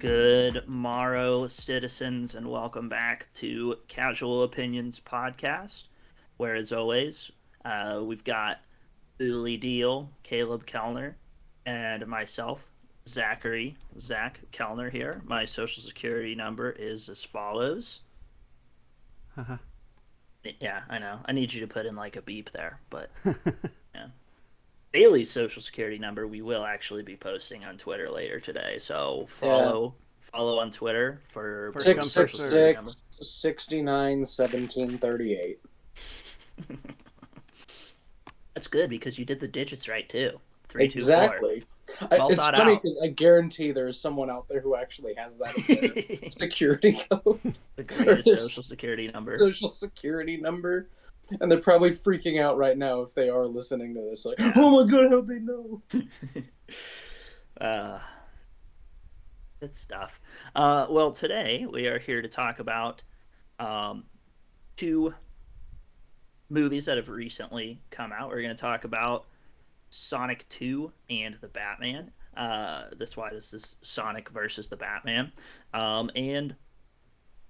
Good morrow, citizens, and welcome back to Casual Opinions Podcast, where, as always, we've got Uli Deal, Caleb Kellner, and myself, Zach Kellner here. My social security number is as follows. Yeah, I know. I need you to put in like a beep there, but yeah. Bailey's social security number we will actually be posting on Twitter later today. So follow on Twitter for First Bailey's come, first social security number. 691738. That's good because you did the digits right too. 324. Exactly. Well It's thought funny out. because I guarantee there's someone out there who actually has that as their security code. The greatest social security number. Social security number. And they're probably freaking out right now if they are listening to this. Like, oh my god, how'd they know? Good stuff. Well, today we are here to talk about two movies that have recently come out. We're going to talk about Sonic 2 and the Batman. That's why this is Sonic versus the Batman. And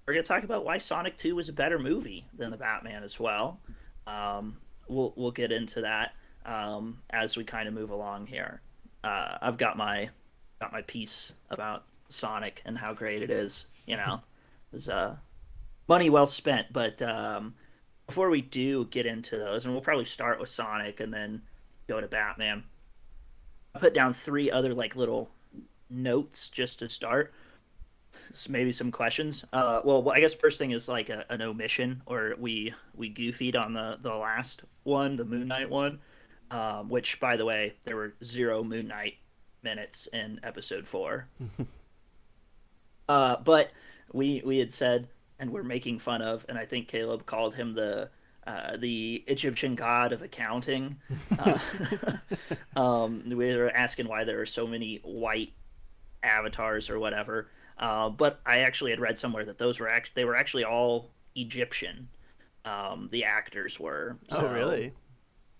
we're going to talk about why Sonic 2 was a better movie than the Batman as well. We'll get into that as we kind of move along here. I've got my piece about Sonic and how great it is. You know, it was money well spent. But before we do get into those, and we'll probably start with Sonic and then go to Batman. I put down three other like little notes just to start. Maybe some questions. Well, I guess first thing is like an omission, or we goofied on the last one, the Moon Knight one, which by the way there were 0 Moon Knight minutes in episode 4. But we had said, and we're making fun of, and I think Caleb called him the Egyptian god of accounting. We were asking why there are so many white avatars or whatever. But I actually had read somewhere that they were actually all Egyptian. The actors were. So, oh, really?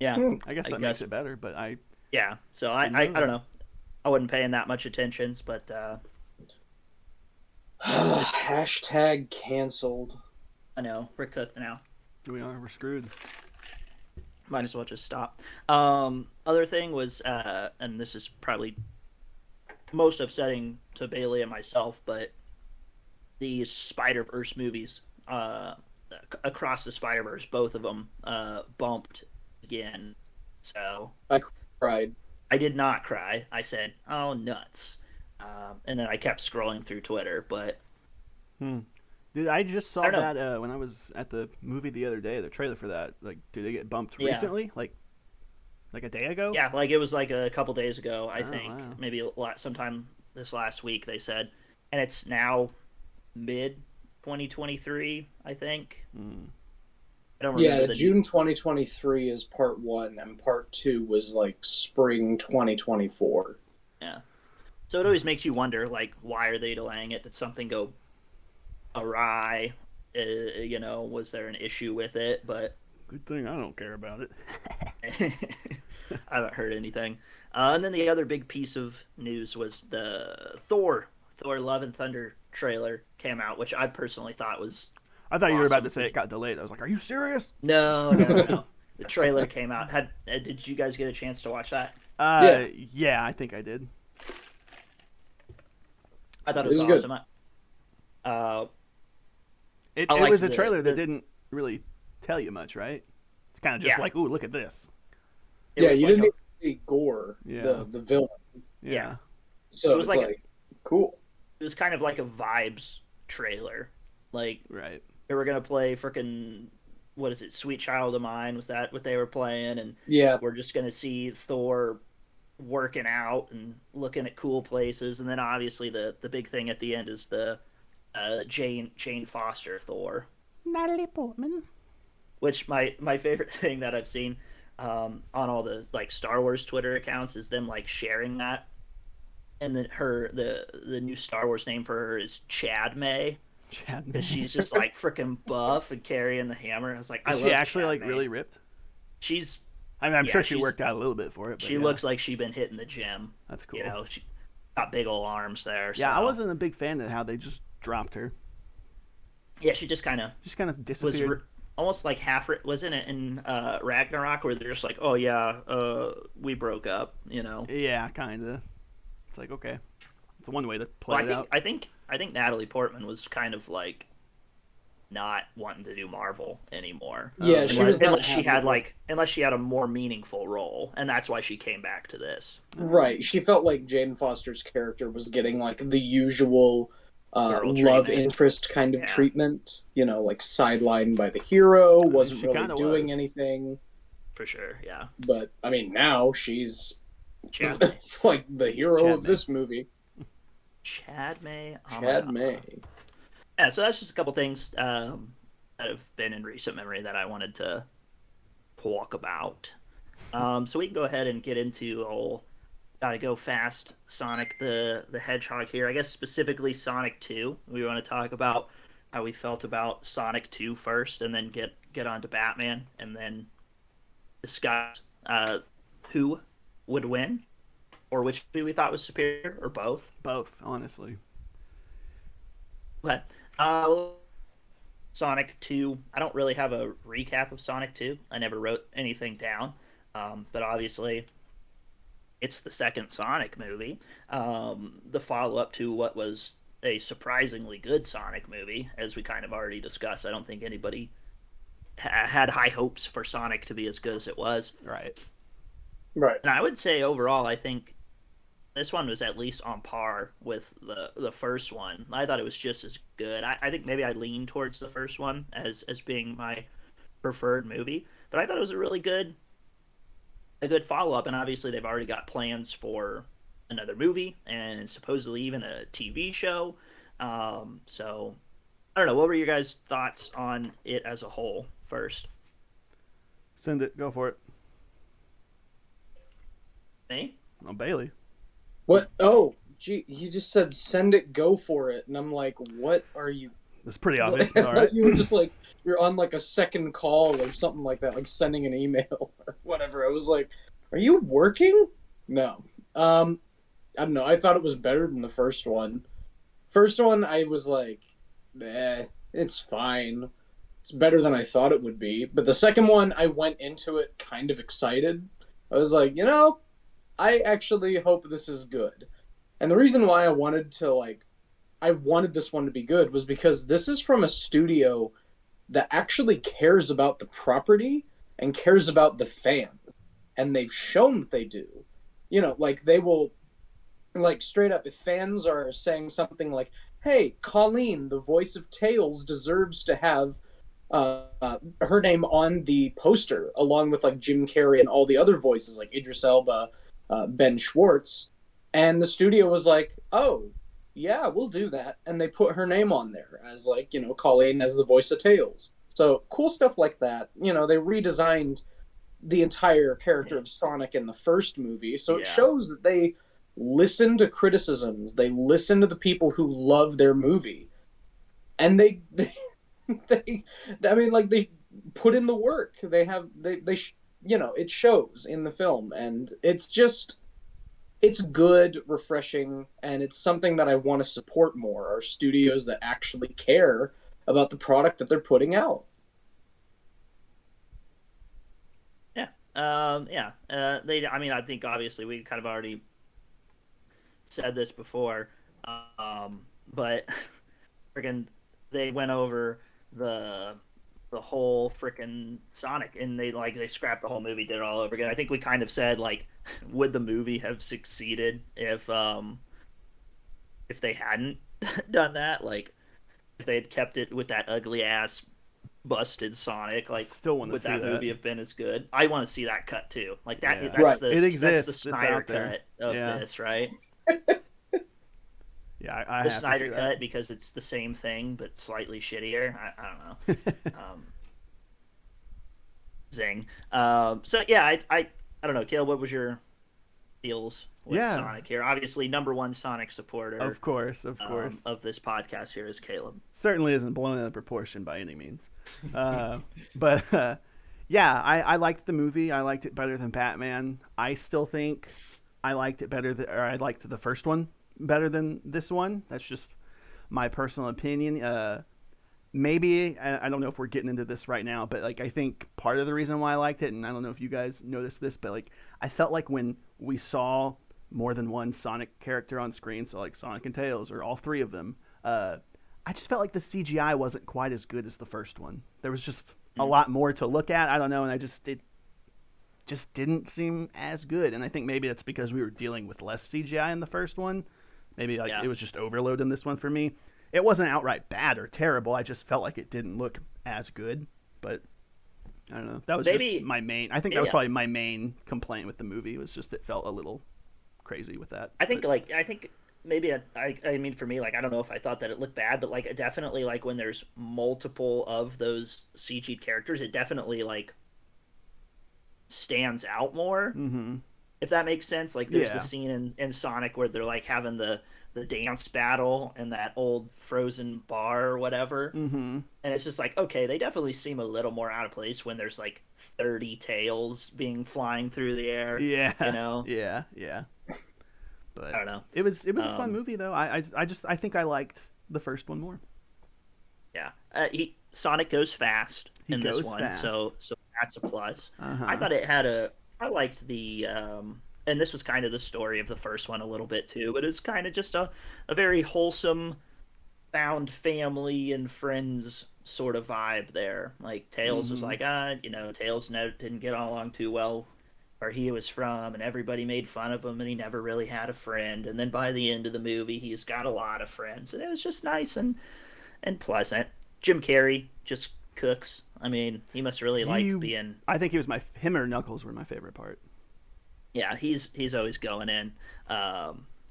Yeah. I guess that makes it better, but Yeah. So I don't know. I wasn't paying that much attention, but Hashtag canceled. I know we're cooked now. we're screwed. Might as well just stop. Other thing was, and this is probably most upsetting to Bailey and myself, but the Spider-Verse movies, Across the Spider-Verse, both of them bumped again. So I cried. I did not cry. I said, "Oh, nuts!" And then I kept scrolling through Twitter. But Dude, I just saw I that when I was at the movie the other day. The trailer for that, like, did they get bumped recently? Like a day ago? Yeah, like it was like a couple days ago. I think wow. maybe sometime this last week they said, and it's now mid 2023. I think. I don't remember. Yeah, June 2023 is part 1, and part 2 was like spring 2024. Yeah. So it always makes you wonder, like, why are they delaying it? Did something go awry? Was there an issue with it? But Good thing I don't care about it. I haven't heard anything. And then the other big piece of news was the Thor Love and Thunder trailer came out, which I personally thought was I thought you were about awesome. to say it got delayed. I was like, are you serious? No. The trailer came out. Did you guys get a chance to watch that? Yeah, I think I did. I thought it was awesome. It was a trailer that didn't really tell you much, right? It's kind of just like, ooh, look at this. Yeah, you didn't even see Gore, Yeah. the villain. Yeah. So it was like cool. It was kind of like a vibes trailer. Like, right. They were going to play frickin', what is it, Sweet Child of Mine? Was that what they were playing? And yeah, we're just going to see Thor working out and looking at cool places. And then obviously the big thing at the end is the Jane Foster Thor. Natalie Portman. Which my favorite thing that I've seen on all the like Star Wars Twitter accounts is them like sharing that. And then the new Star Wars name for her is Chad May. Because she's just like freaking buff and carrying the hammer. I was like, is she actually like really ripped? She's. I mean, I'm sure she worked out a little bit for it. But she looks like she's been hitting the gym. That's cool. You know, got big old arms there. Yeah, I So wasn't a big fan of how they just dropped her. yeah, she just kind of Just kind of was disappeared. almost like half. Wasn't it in Ragnarok where they're just like, oh yeah, we broke up, you know? Yeah, kind of. It's like, okay, it's one way to Well, play it out. I think Natalie Portman was kind of like not wanting to do Marvel anymore. Yeah, she was not Unless she happy had with. a more meaningful role, and that's why she came back to this Right. She felt like Jane Foster's character was getting like the usual girl love treatment. interest kind of Yeah, treatment, like sidelined by the hero, I mean, wasn't she really kind of doing was. anything. for sure. Yeah, But I mean, now she's Chad May. like the hero Chad of May. this movie, Chad May Chad Amidala. May. Yeah, so that's just a couple things that have been in recent memory that I wanted to talk about. So we can go ahead and get into old gotta go fast Sonic the Hedgehog here. I guess specifically Sonic 2. We want to talk about how we felt about Sonic 2 first, and then get on to Batman, and then discuss who would win, or which movie we thought was superior, or both. Both, honestly. But Sonic 2, I don't really have a recap of Sonic 2. I never wrote anything down. But obviously, it's the second Sonic movie, the follow up to what was a surprisingly good Sonic movie, as we kind of already discussed. I don't think anybody had high hopes for Sonic to be as good as it was. Right. Right. And I would say overall, I think this one was at least on par with the first one. I thought it was just as good. I think maybe I lean towards the first one as being my preferred movie, but I thought it was a good follow up. And obviously they've already got plans for another movie and supposedly even a TV show. So I don't know. What were your guys' thoughts on it as a whole first? Send it. Go for it. Me? Oh, Bailey. What? Oh, gee, you just said send it, go for it, and I'm like, what are you? That's pretty obvious, I but all thought right. you were just like you're on like a second call or something like that, like sending an email or whatever. I was like, are you working? No. I don't know. I thought it was better than the first one. First one, I was like, it's fine. It's better than I thought it would be. But the second one, I went into it kind of excited. I was like, I actually hope this is good. And the reason why I wanted this one to be good was because this is from a studio that actually cares about the property and cares about the fans. And they've shown that they do. Like they will, like straight up, if fans are saying something like, hey, Colleen, the voice of Tails, deserves to have her name on the poster, along with like Jim Carrey and all the other voices, like Idris Elba, Ben Schwartz. And the studio was like, oh, yeah, we'll do that. And they put her name on there as like, Colleen as the voice of Tails. So cool stuff like that. They redesigned the entire character of Sonic in the first movie. So it shows that they listen to criticisms. They listen to the people who love their movie. And they I mean, like, they put in the work. It shows in the film. And it's good, refreshing, and it's something that I want to support more, are studios that actually care about the product that they're putting out. Yeah. Yeah. I mean, I think obviously we kind of already said this before, but freaking they went over the the whole freaking Sonic, and they scrapped the whole movie, did it all over again. I think we kind of said like, would the movie have succeeded if they hadn't done that? Like, if they had kept it with that ugly ass busted Sonic, like, Still want to would see that that. movie have been as good? I want to see that cut too. Like that. Yeah. Right. It exists. That's the It's Snyder out there. cut of Yeah. this, right? Yeah, I The have to Snyder see cut that. because it's the same thing but slightly shittier. I don't know. Zing. So yeah, I don't know. Caleb, what was your feels with Yeah, Sonic here? Obviously, number one Sonic supporter of course, of course. of this podcast here is Caleb. Certainly isn't blown out of proportion by any means. But yeah, I liked the movie. I liked it better than Batman. I still think I liked it better, or I liked the first one better than this one. That's just my personal opinion. Maybe I don't know if we're getting into this right now, but like I think part of the reason why I liked it, and I don't know if you guys noticed this, but like I felt like when we saw more than one Sonic character on screen, so like Sonic and Tails or all three of them, I just felt like the CGI wasn't quite as good as the first one. There was just a lot more to look at. I don't know, and it just didn't seem as good. And I think maybe that's because we were dealing with less CGI in the first one. Maybe like it was just overload in this one for me. It wasn't outright bad or terrible. I just felt like it didn't look as good. But I don't know. That was Maybe just my main. I think that was probably my main complaint with the movie. Was just it felt a little crazy with that. I think maybe I mean for me, like I don't know if I thought that it looked bad, but like definitely like when there's multiple of those CG characters, it definitely like stands out more. Mm-hmm. If that makes sense. Like there's the scene in Sonic where they're like having the dance battle in that old frozen bar or whatever. Mm-hmm. And it's just like, okay, they definitely seem a little more out of place when there's like 30 tails being flying through the air. Yeah. You know? Yeah. Yeah. But I don't know. It was a fun movie though. I think I liked the first one more. Yeah. Sonic goes fast in this one, fast. so that's a plus. Uh-huh. I thought I liked the and this was kind of the story of the first one a little bit too, but it's kind of just a very wholesome found family and friends sort of vibe there. Like Tails was like, Tails didn't get along too well where he was from, and everybody made fun of him, and he never really had a friend. And then by the end of the movie, he's got a lot of friends, and it was just nice and pleasant. Jim Carrey just cooks. I mean, he must really like being. I think he was him or Knuckles were my favorite part. Yeah, he's always going in.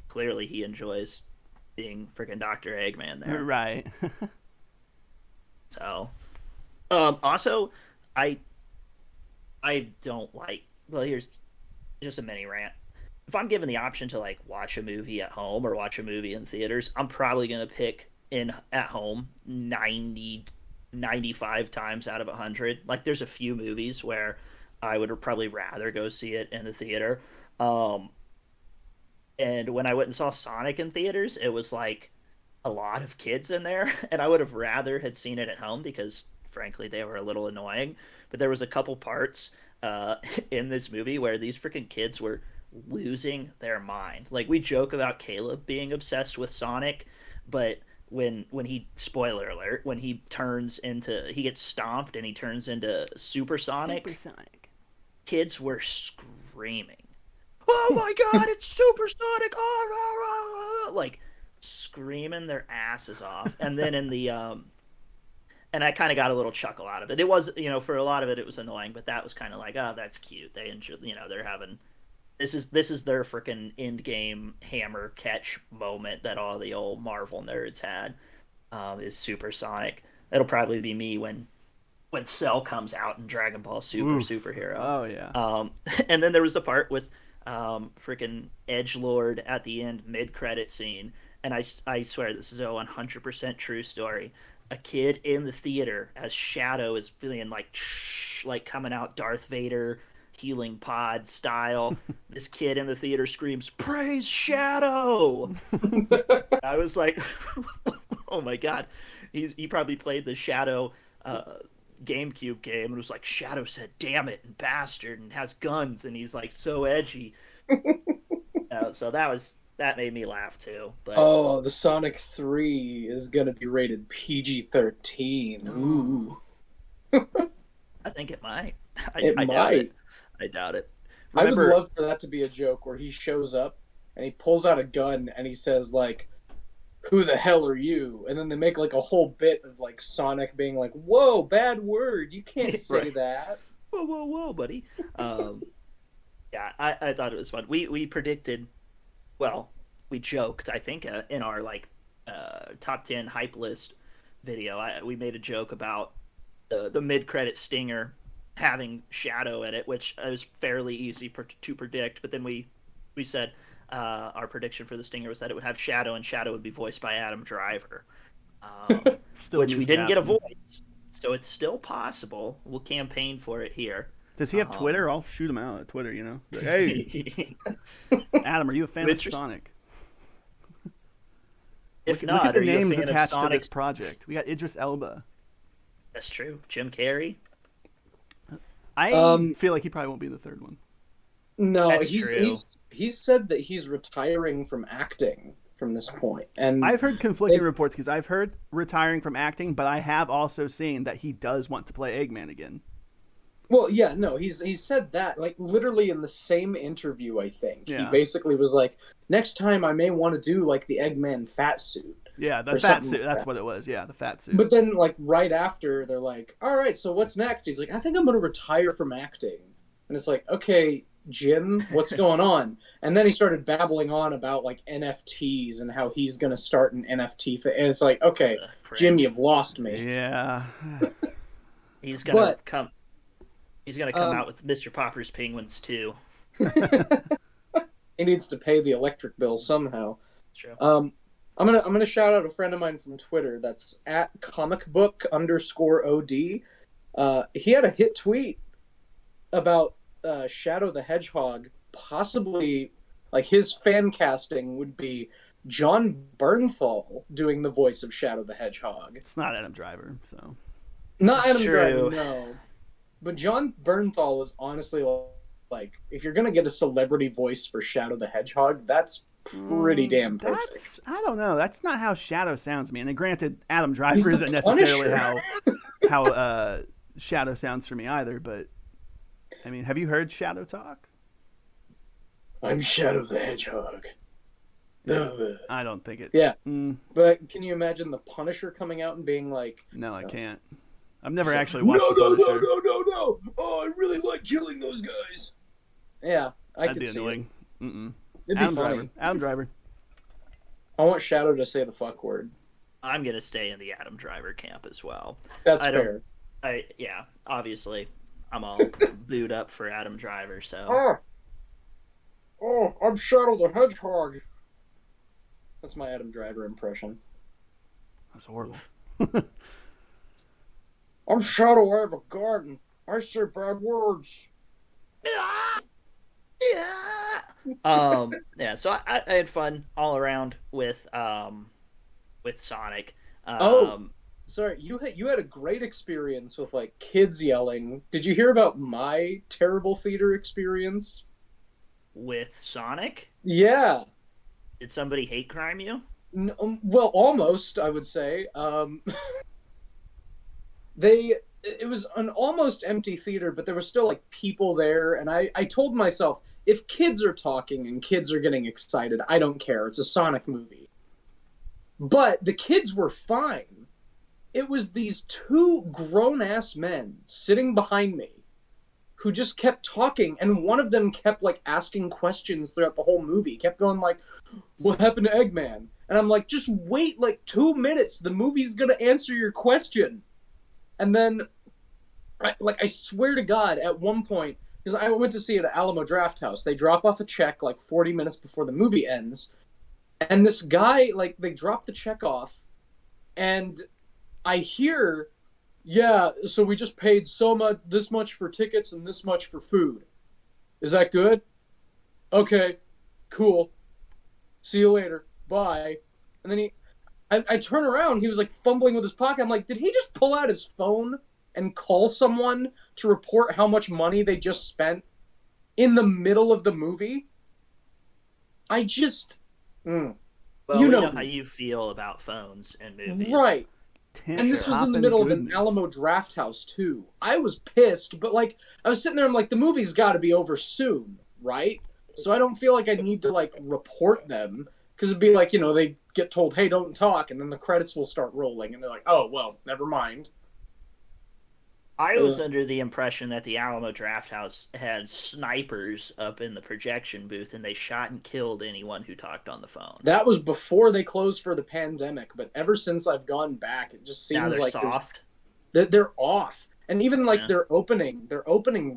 Clearly, he enjoys being freaking Dr. Eggman there. Right. So, also, I don't like. Well, here's just a mini rant. If I'm given the option to like watch a movie at home or watch a movie in theaters, I'm probably gonna pick at home 95 times out of 100. Like there's a few movies where I would probably rather go see it in the theater. And when I went and saw Sonic in theaters, it was like a lot of kids in there, and I would have rather had seen it at home because frankly they were a little annoying. But there was a couple parts in this movie where these freaking kids were losing their mind. Like we joke about Caleb being obsessed with Sonic, but when he spoiler alert when he gets stomped and he turns into Supersonic, kids were screaming, "Oh my god, it's Supersonic!" Like screaming their asses off. And then in the and I kind of got a little chuckle out of it. It was, for a lot of it, it was annoying, but that was kind of like, oh, that's cute. They enjoy, they're having this is their freaking end game hammer catch moment that all the old Marvel nerds had. Is Supersonic. It'll probably be me when Cell comes out in Dragon Ball Super Superhero. Oh yeah. And then there was the part with freaking Edgelord at the end mid credit scene, and I swear this is a 100% true story. A kid in the theater as Shadow is feeling like coming out Darth Vader healing pod style. This kid in the theater screams, "Praise Shadow!" I was like, oh my god. He probably played the Shadow GameCube game and was like, Shadow said damn it and bastard and has guns and he's like so edgy. So that made me laugh too. But oh, the Sonic 3 is gonna be rated PG-13. Ooh. I think it might. It might. I doubt it. Remember, I would love for that to be a joke where he shows up and he pulls out a gun and he says like, "Who the hell are you?" And then they make like a whole bit of like Sonic being like, "Whoa, bad word! You can't say right. that." Whoa, buddy. Yeah, I thought it was fun. We predicted. Well, we joked, I think, in our top 10 hype list video. We made a joke about the mid-credit stinger having Shadow in it, which was fairly easy to predict. But then we said our prediction for the stinger was that it would have Shadow, and Shadow would be voiced by Adam Driver, which we didn't get a voice. So it's still possible. We'll campaign for it here. Does he have Twitter? I'll shoot him out at Twitter, Like, hey, Adam, are you a fan of Sonic? If Look at not, the are you a names fan of attached to Sonic? this project. We got Idris Elba. That's true. Jim Carrey. I feel like he probably won't be the third one. No, That's true. he's said that he's retiring from acting from this point, and I've heard conflicting reports because I've heard retiring from acting, but I have also seen that he does want to play Eggman again. well, yeah, no, he said that like literally in the same interview. I think he Yeah. basically was like, next time I may want to do like the Eggman fat suit. Yeah, the Or fat something suit. like That's that. what it was. Yeah, the fat suit. But then, like right after, they're like, "All right, so what's next?" He's like, "I think I'm going to retire from acting," and it's like, "Okay, Jim, what's going on?" And then he started babbling on about like NFTs and how he's going to start an NFT thing, and it's like, "Okay, Jim, Cringe. you've lost me." Yeah. He's gonna But come. He's gonna come out with Mr. Popper's Penguins too. he needs to pay the electric bill somehow. True. I'm gonna shout out a friend of mine from Twitter that's at comicbook_OD. He had a hit tweet about Shadow the Hedgehog. Possibly, like his fan casting would be John Bernthal doing the voice of Shadow the Hedgehog. It's not Adam Driver, so. Not That's Adam true. Driver, no. But John Bernthal was honestly like, if you're gonna get a celebrity voice for Shadow the Hedgehog, that's pretty damn perfect. That's, I don't know. That's not how Shadow sounds to me. And granted, Adam Driver He's the isn't necessarily Punisher. how Shadow sounds for me either. But I mean, have you heard Shadow talk? I'm Shadow the Hedgehog. I don't think it. Yeah. Mm, But can you imagine the Punisher coming out and being like, no, I can't. I've never actually watched the Punisher. no! Oh, I really like killing those guys. Yeah, I That'd could be see annoying. it. Mm-mm. It'd be Adam funny. Driver. Adam Driver. I want Shadow to say the fuck word. I'm gonna stay in the Adam Driver camp as well. That's I don't- fair. Yeah, obviously, I'm all booed up for Adam Driver. So I'm Shadow the Hedgehog. That's my Adam Driver impression. That's horrible. I'm Shadow. I have a garden. I say bad words. yeah. So I had fun all around with Sonic. Sorry, you had a great experience with like kids yelling. Did you hear about my terrible theater experience? With Sonic. Yeah. Did somebody hate crime you? No, well, almost, I would say. It was an almost empty theater, but there were still like people there, and I told myself, if kids are talking and kids are getting excited, I don't care. It's a Sonic movie. But the kids were fine. It was these two grown-ass men sitting behind me who just kept talking, and one of them kept like asking questions throughout the whole movie. He kept going like, "What happened to Eggman?" And I'm like, "Just wait like 2 minutes. The movie's gonna answer your question." And then, I swear to God, at one point, because I went to see it at Alamo Draft House, they drop off a check like 40 minutes before the movie ends, and this guy, like, they drop the check off, and I hear, "Yeah, so we just paid this much for tickets and this much for food. Is that good? Okay, cool. See you later. Bye." And then I turn around, he was like fumbling with his pocket. I'm like, did he just pull out his phone and call someone to report how much money they just spent in the middle of the movie? I just... Well, You we know know how me. you feel about phones and movies. Right. And this was in the middle of an Alamo Draft House, too. I was pissed, but, like, I was sitting there, I'm like, the movie's got to be over soon, right? So I don't feel like I need to, like, report them, because it'd be like, you know, they get told, "Hey, don't talk," and then the credits will start rolling, and they're like, "Oh, well, never mind." I was under the impression that the Alamo Draft House had snipers up in the projection booth, and they shot and killed anyone who talked on the phone. That was before they closed for the pandemic, but ever since I've gone back, it just Now seems they're like soft. they're off. And even like Yeah. their opening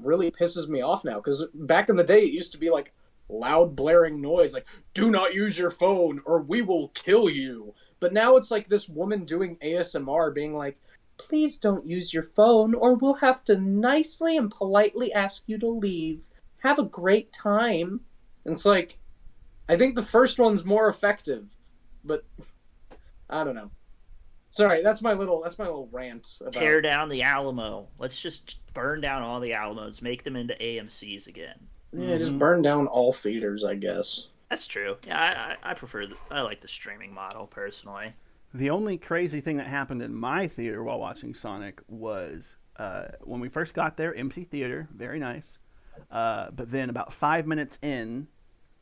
really pisses me off now, because back in the day it used to be like loud blaring noise like, "Do not use your phone or we will kill you." But now it's like this woman doing ASMR being like, "Please don't use your phone or we'll have to nicely and politely ask you to leave. Have a great time." And it's like, I think the first one's more effective, but I don't know. Sorry, that's my little rant about. Tear down the Alamo. Let's just burn down all the Alamos, make them into AMC's again. Yeah, just burn down all theaters, I guess. That's true. Yeah, I prefer. I like the streaming model personally. The only crazy thing that happened in my theater while watching Sonic was when we first got there, empty theater, very nice. But then about 5 minutes in,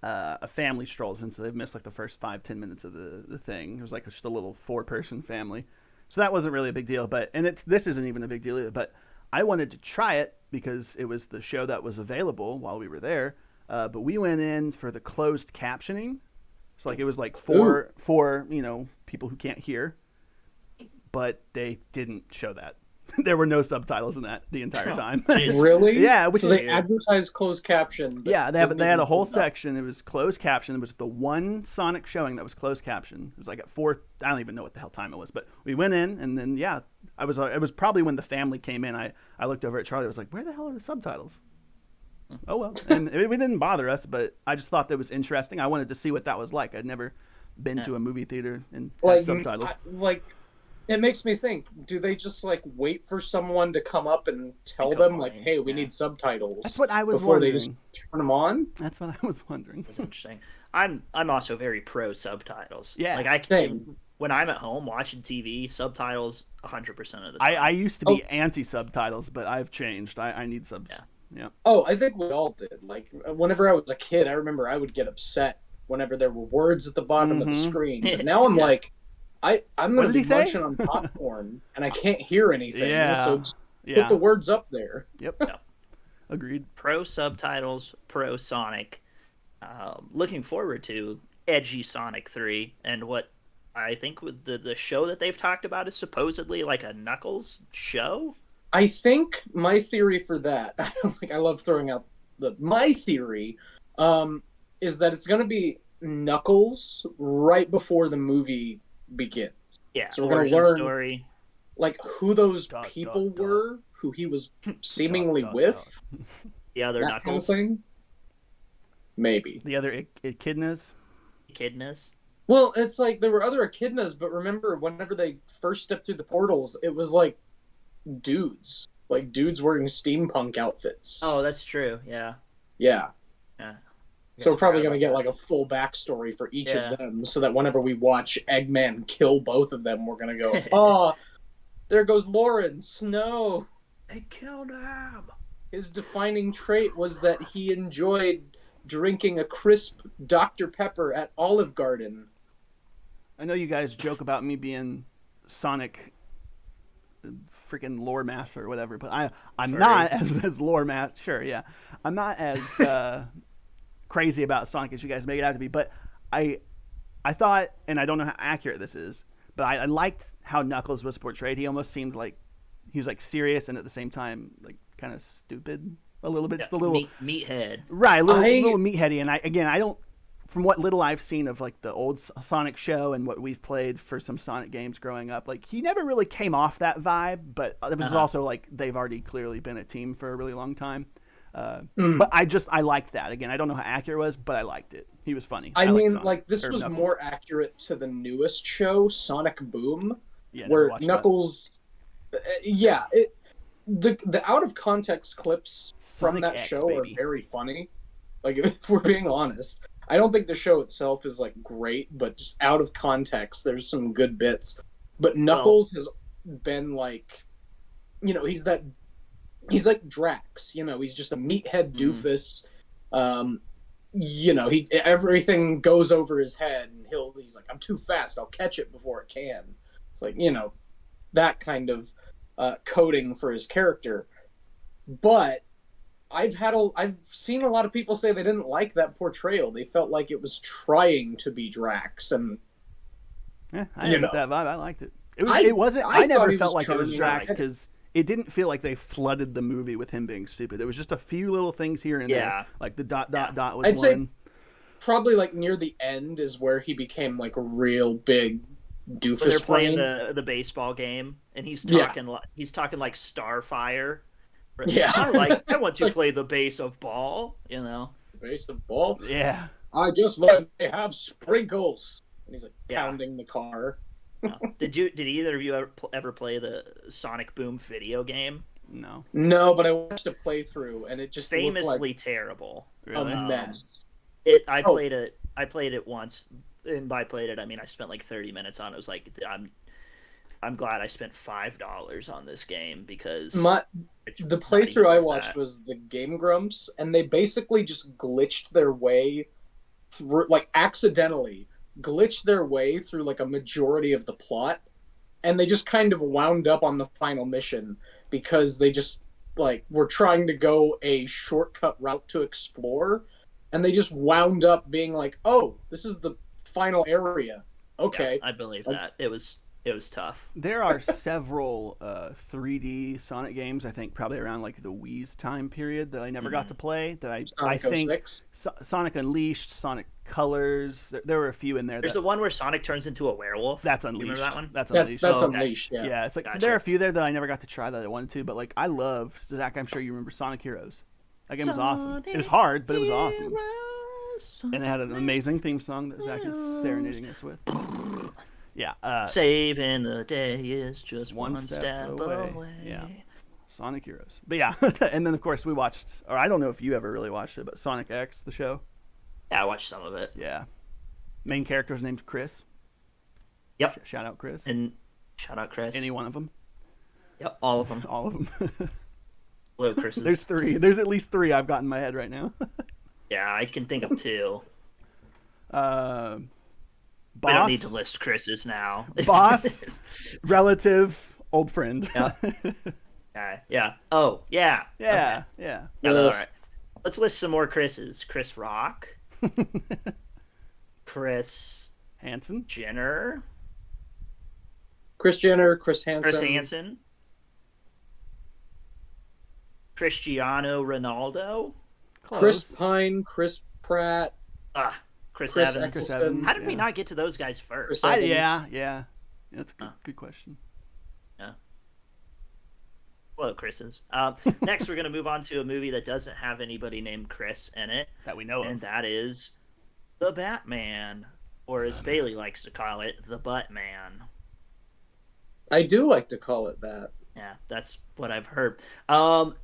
a family strolls in, so they've missed like the first 5-10 minutes of the thing. It was like just a little 4-person family, so that wasn't really a big deal. But this isn't even a big deal either. But I wanted to try it because it was the show that was available while we were there. But we went in for the closed captioning, so like it was like for people who can't hear, but they didn't show that. There were no subtitles in that the entire time. Really? Yeah. So they advertised closed caption. Yeah, they had a whole section. It was closed caption. It was the one Sonic showing that was closed caption. It was like at 4. I don't even know what the hell time it was, but we went in, and then it was probably when the family came in. I looked over at Charlie. I was like, "Where the hell are the subtitles?" Oh well, and it didn't bother us, but I just thought that was interesting. I wanted to see what that was like. I'd never been to a movie theater and had subtitles. It makes me think, do they just like wait for someone to come up and tell them like, hey, we need subtitles? That's what I was before wondering. They just turn them on? That's what I was wondering. That's interesting. I'm also very pro subtitles. Yeah. Like when I'm at home watching TV, subtitles 100% of the time. I used to be anti subtitles, but I've changed. I need subs. Yeah. Oh, I think we all did. Like whenever I was a kid, I remember I would get upset whenever there were words at the bottom of the screen. But now I'm like, I'm going to be munching on popcorn, and I can't hear anything. Yeah. So just put the words up there. Yep. Agreed. Pro subtitles, pro Sonic. Looking forward to edgy Sonic 3, and what I think with the show that they've talked about is supposedly like a Knuckles show. I think my theory for that, I love throwing out my theory, is that it's going to be Knuckles right before the movie begins. Yeah, so we're going to learn story. Like who those people were, who he was seemingly with. The other that Knuckles. Kind of thing. Maybe. The other echidnas. Echidnas. Well, it's like there were other echidnas, but remember whenever they first stepped through the portals, it was like dudes wearing steampunk outfits. Oh, that's true. Yeah. Yeah. So we're probably going to get like a full backstory for each of them, so that whenever we watch Eggman kill both of them, we're going to go, oh, there goes Lawrence. No. They killed him. His defining trait was that he enjoyed drinking a crisp Dr. Pepper at Olive Garden. I know you guys joke about me being Sonic freaking lore master or whatever, but I'm not as lore master. Sure, yeah. I'm not as crazy about Sonic as you guys make it out to be, but I thought, and I don't know how accurate this is, but I liked how Knuckles was portrayed. He almost seemed like he was like serious and at the same time like kind of stupid a little bit. Just a little meathead, right? A little meatheady. And I don't, from what little I've seen of like the old Sonic show and what we've played for some Sonic games growing up, like he never really came off that vibe. But it was also like they've already clearly been a team for a really long time. But I liked that. Again, I don't know how accurate it was, but I liked it. He was funny. I mean, like this was Knuckles. More accurate to the newest show, Sonic Boom, where Knuckles. The out of context clips from that show are very funny. Like if we're being honest, I don't think the show itself is like great, but just out of context, there's some good bits. But Knuckles has been like, he's like Drax. He's just a meathead doofus. Everything goes over his head, and he's like, I'm too fast. I'll catch it before it can. It's like that kind of coding for his character. But I've seen a lot of people say they didn't like that portrayal. They felt like it was trying to be Drax, and I didn't get that vibe. I liked it. It wasn't. I never felt like it was Drax because it didn't feel like they flooded the movie with him being stupid. There was just a few little things here and there, like the ... was I'd say probably like near the end is where he became like a real big doofus. When they're playing the baseball game, and he's talking like Starfire. Yeah, I want to play the base of ball. The base of ball. Yeah, I just learned they have sprinkles. And he's like pounding the car. No. Did either of you ever play the Sonic Boom video game? No, No, but I watched a playthrough and it just looked like Famously terrible. a really. mess. I Oh, played it. I played it once, and by played it I mean I spent like 30 minutes on it. It was like I'm glad I spent $5 on this game because my it's the not even playthrough I worth watched that. was the Game Grumps, and they basically just glitched their way through, like accidentally glitched their way through like a majority of the plot, and they just kind of wound up on the final mission because they just like were trying to go a shortcut route to explore, and they just wound up being like, "Oh, this is the final area." Yeah, Okay, I believe like that it was tough. There are several 3D Sonic games. I think probably around like the Wii's time period that I never got to play. That I Sonic think 06. Sonic Unleashed, Sonic Colors. There were a few in there There's that the one where Sonic turns into a werewolf. that's You remember Unleashed. that one? That's That's Unleashed. that's Oh, okay. Unleashed. Yeah. Yeah, it's like so there are Gotcha. a few there that I never got to try that I wanted to, but like I love Zach. I'm sure you remember Sonic Heroes. That game was awesome. It was hard, but it was awesome. And it had an amazing theme song that Zach is serenading us with. Yeah, Saving the day is just one one step step away. away. Yeah. Sonic Heroes. But yeah, and then of course we watched, or I don't know if you ever really watched it, but Sonic X, the show. Yeah, I watched some of it. Yeah. Main character's name's Chris. Yep. Shout out Chris. And shout out Chris. Any one of them. Yep, all of them. All of them. Hello, Chris's. There's three. There's at least three I've got in my head right now. Yeah, I can think of two. Boss. We don't need to list Chris's now. Boss, relative, old friend. Yeah. Okay. Yeah. Oh, yeah. Yeah, Okay. yeah. Yeah, all right. Let's list some more Chris's. Chris Rock, Chris Hansen. Jenner, Chris Jenner, Chris Hansen. Chris Hansen, Cristiano Ronaldo, Chris Close. Pine, Chris Pratt, Chris Chris Evans. Chris Eccleston. Evans. How did we Yeah. not get to those guys first? Chris I, Evans. yeah. That's a good, Huh. good question. Hello, Chris's. Next, we're going to move on to a movie that doesn't have anybody named Chris in it, That we know and of. that is The Batman, or as Bailey likes to call it, The Buttman. I do like to call it that. Yeah, that's what I've heard.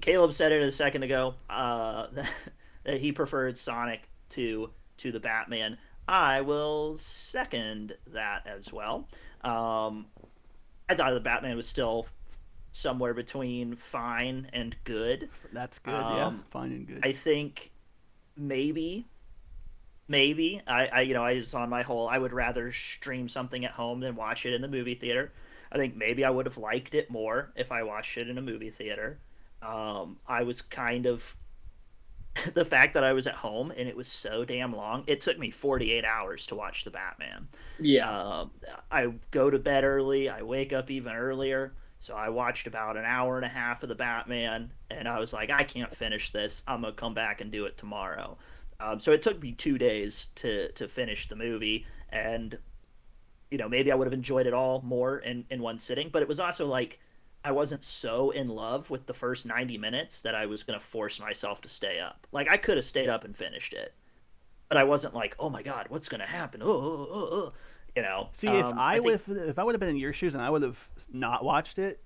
Caleb said it a second ago that he preferred Sonic to the Batman. I will second that as well. I thought the Batman was still somewhere between fine and good. That's good, yeah. Um, Fine and good. I think maybe I was on my whole I would rather stream something at home than watch it in the movie theater. I think maybe I would have liked it more if I watched it in a movie theater. I was kind of the fact that I was at home and it was so damn long. It took me 48 hours to watch the Batman. Yeah. I go to bed early. I wake up even earlier. So I watched about an hour and a half of the Batman, and I was like, I can't finish this. I'm gonna come back and do it tomorrow. So it took me 2 days to finish the movie, and maybe I would have enjoyed it all more in one sitting. But it was also like I wasn't so in love with the first 90 minutes that I was gonna force myself to stay up. Like I could have stayed up and finished it, but I wasn't like, oh my god, what's gonna happen? See, if I think, if I would have been in your shoes and I would have not watched it,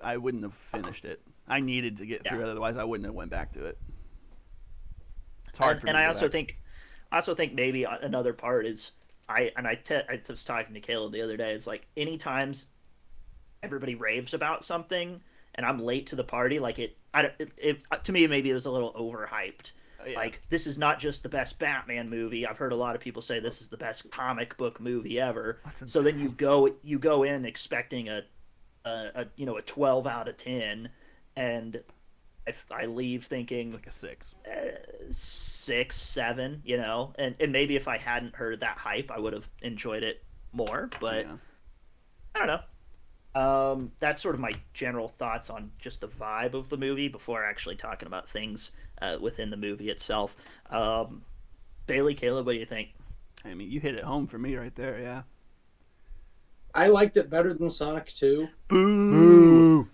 I wouldn't have finished it. I needed to get through it, otherwise I wouldn't have went back to it. It's hard for me. and to I go also back. think maybe another part is I was talking to Caleb the other day. It's like any times everybody raves about something and I'm late to the party, like to me maybe it was a little overhyped. Yeah. Like this is not just the best Batman movie. I've heard a lot of people say this is the best comic book movie ever. That's So then you go in expecting a 12 out of 10, and if I leave thinking It's like a 6. 6, 7, and maybe if I hadn't heard that hype, I would have enjoyed it more. But Yeah. I don't know. That's sort of my general thoughts on just the vibe of the movie before actually talking about things within the movie itself. Bailey, Caleb, what do you think? I mean, you hit it home for me right there, yeah. I liked it better than Sonic 2. Boo!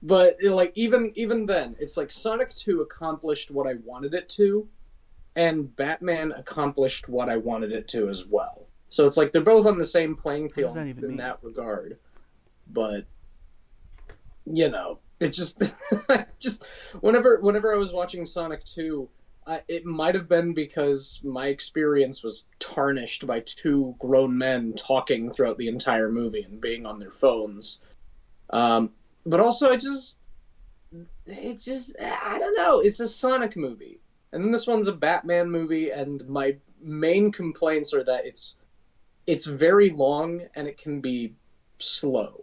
But like even then, it's like Sonic 2 accomplished what I wanted it to, and Batman accomplished what I wanted it to as well. So it's like they're both on the same playing What does field that even in mean? that regard. But it just just whenever I was watching Sonic 2, it might have been because my experience was tarnished by two grown men talking throughout the entire movie and being on their phones. Um, but also, it's just, I don't know. It's a Sonic movie, and then this one's a Batman movie, and my main complaints are that it's very long and it can be slow.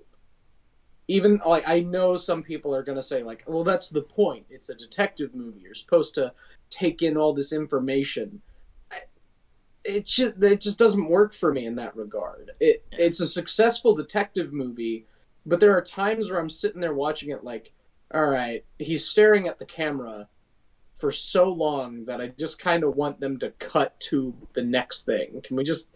Even like I know some people are gonna say like, well, that's the point. It's a detective movie. You're supposed to take in all this information. It just doesn't work for me in that regard. Yeah. It's a successful detective movie, but there are times where I'm sitting there watching it like, all right, he's staring at the camera for so long that I just kind of want them to cut to the next thing. Can we just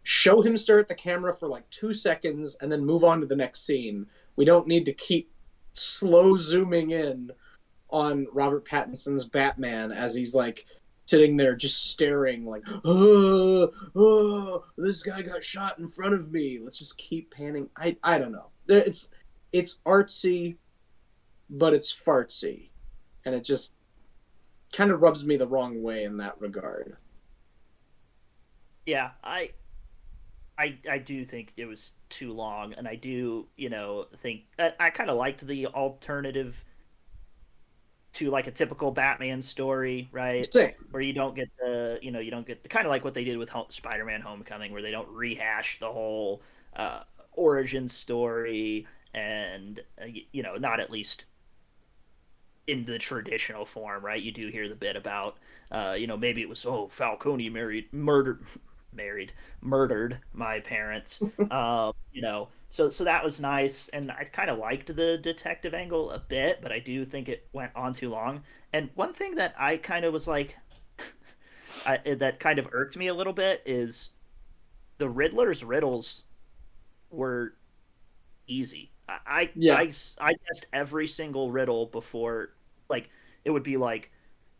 show him stare at the camera for like 2 seconds and then move on to the next scene? We don't need to keep slow zooming in on Robert Pattinson's Batman as he's like sitting there just staring like, oh, this guy got shot in front of me. Let's just keep panning. I don't know. It's artsy, but it's fartsy, and it just kind of rubs me the wrong way in that regard. Yeah, I do think it was too long, and I do, think I kind of liked the alternative to like a typical Batman story, right? Same. Where you don't get you don't get the kind of like what they did with Spider-Man: Homecoming, where they don't rehash the whole uh, origin story, and not at least in the traditional form, right? You do hear the bit about, maybe it was, oh, Falcone murdered my parents. So that was nice, and I kind of liked the detective angle a bit, but I do think it went on too long. And one thing that I kind of was like, that kind of irked me a little bit is the Riddler's riddles were easy. Yeah. I guessed every single riddle before, like it would be like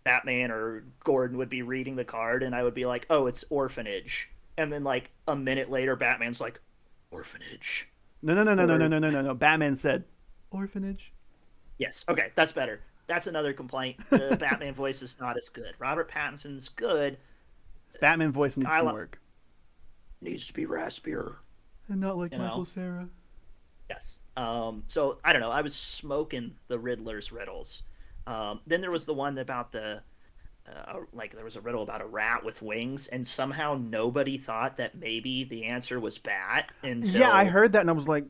Batman or Gordon would be reading the card, and I would be like, "Oh, it's orphanage," and then like a minute later, Batman's like, "Orphanage." No, no, no, no, no, no, Or no, no, no, no. Batman said, "Orphanage." yes, okay, that's better. That's another complaint. The Batman voice is not as good. Robert Pattinson's good. His Batman voice needs some I work, needs to be raspier. and not like You Michael know. Cera. Yes. So I don't know. I was smoking the Riddler's riddles. Then there was the one about like there was a riddle about a rat with wings, and somehow nobody thought that maybe the answer was bat Yeah, I until heard that, and I was like,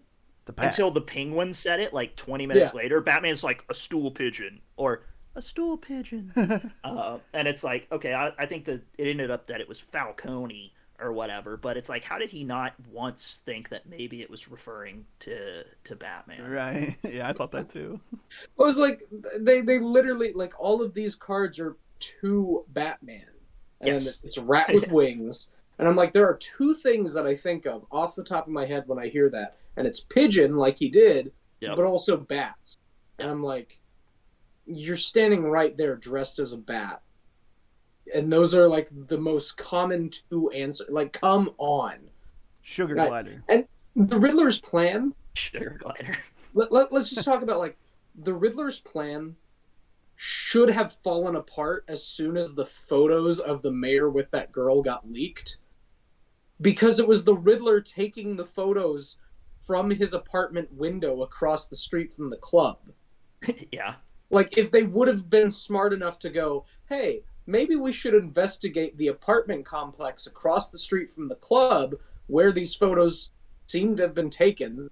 "The bat." until the penguin said it like 20 Yeah. minutes later. Batman's like a stool pigeon or a stool pigeon, and it's like okay, I think that it ended up that it was Falcone or whatever, but it's like how did he not once think that maybe it was referring to Batman? Right? Yeah, I thought that too. I was like, they literally like all of these cards are to Batman, and Yes. it's a rat with wings. And I'm like, there are two things that I think of off the top of my head when I hear that, and it's pigeon, like he did, Yep. but also bats. And Yep. I'm like, you're standing right there dressed as a bat, and those are like the most common two answers. Like, come on. Sugar Right. glider. And the Riddler's plan. Sugar glider. Let's just talk about like the Riddler's plan should have fallen apart as soon as the photos of the mayor with that girl got leaked, because it was the Riddler taking the photos from his apartment window across the street from the club. Yeah. Like, if they would have been smart enough to go, hey, maybe we should investigate the apartment complex across the street from the club where these photos seem to have been taken.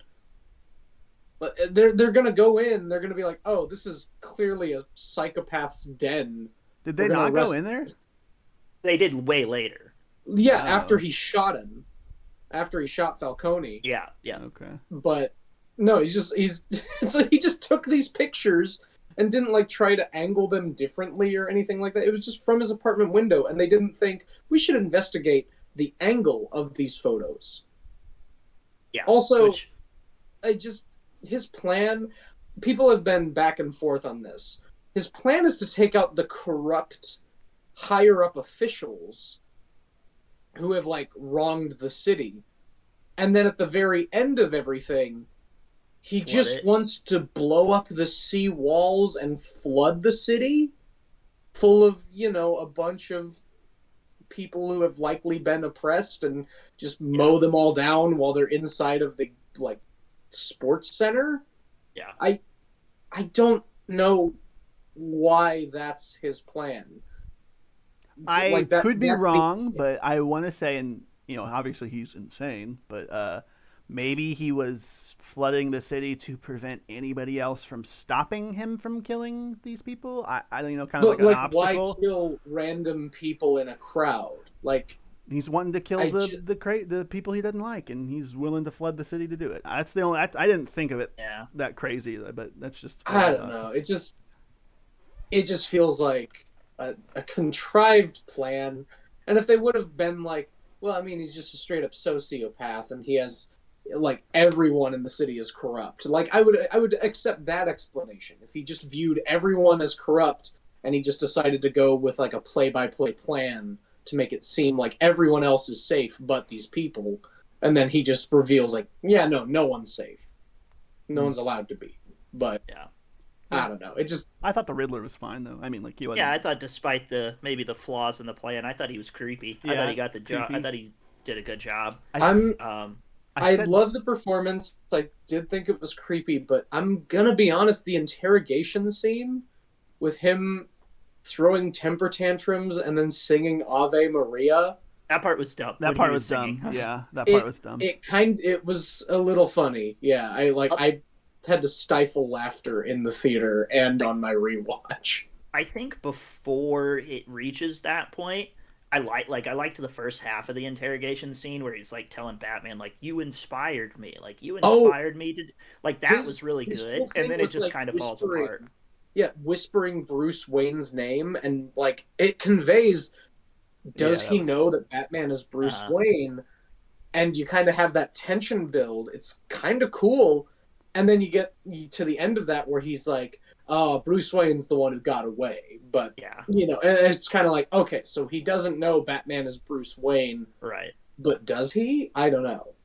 But they're gonna go in. They're gonna be like, "Oh, this is clearly a psychopath's den. Did We're they gonna not go arrest." in there? They did way later. Yeah, after Oh, he shot him, after he shot Falcone. Yeah, yeah. okay. But no, he's so he just took these pictures and didn't like try to angle them differently or anything like that. It was just from his apartment window, and they didn't think we should investigate the angle of these photos. Yeah. Also, Which I just his plan. People have been back and forth on this. His plan is to take out the corrupt higher up officials who have like wronged the city. And then at the very end of everything, he Flood just it. wants to blow up the sea walls and flood the city full of, a bunch of people who have likely been oppressed and just Yeah. mow them all down while they're inside of the like sports center. Yeah. I I don't know why that's his plan. I Like that could be that's the wrong, but I want to say, and obviously he's insane, but maybe he was flooding the city to prevent anybody else from stopping him from killing these people. I don't kind of like but an like why obstacle. kill random people in a crowd? Like He's wanting to kill I the just the people he doesn't like, and he's willing to flood the city to do it. That's the only. I didn't think of it Yeah. that crazy, but that's just what I I don't thought. know. It just feels like a contrived plan. And if they would have been like, well, I mean, he's just a straight up sociopath, and he has like everyone in the city is corrupt. Like I would accept that explanation if he just viewed everyone as corrupt, and he just decided to go with like a play by play plan to make it seem like everyone else is safe but these people, and then he just reveals like, yeah, no one's safe, no one's allowed to be. But Yeah. I don't know. It just I thought the Riddler was fine though. I mean, like he Yeah, wasn't. I thought despite maybe the flaws in the plan, I thought he was creepy. I thought Yeah, he got the job. I creepy. thought he did a good job. I, I'm Um, I I said love the performance. I did think it was creepy, but I'm gonna be honest, the interrogation scene with him throwing temper tantrums and then singing Ave Maria, that part was dumb that when he part was was singing. dumb. Yeah, that part it was dumb. it was a little funny. Yeah, Uh, I had to stifle laughter in the theater and I, on my rewatch. I think before it reaches that point, I liked the first half of the interrogation scene where he's like telling Batman like you inspired me, like you Oh, inspired me to like that his was really his whole good, and thing then it with just like kind of falls whispering, apart. yeah, whispering Bruce Wayne's name, and like it conveys, Yeah, does that he was. know that Batman is Bruce Uh, Wayne? And you kind of have that tension build. It's kind of cool. And then you get to the end of that where he's like, "Oh, Bruce Wayne's the one who got away." But yeah, it's kind of like, okay, so he doesn't know Batman is Bruce Wayne, right. but does he? I don't know.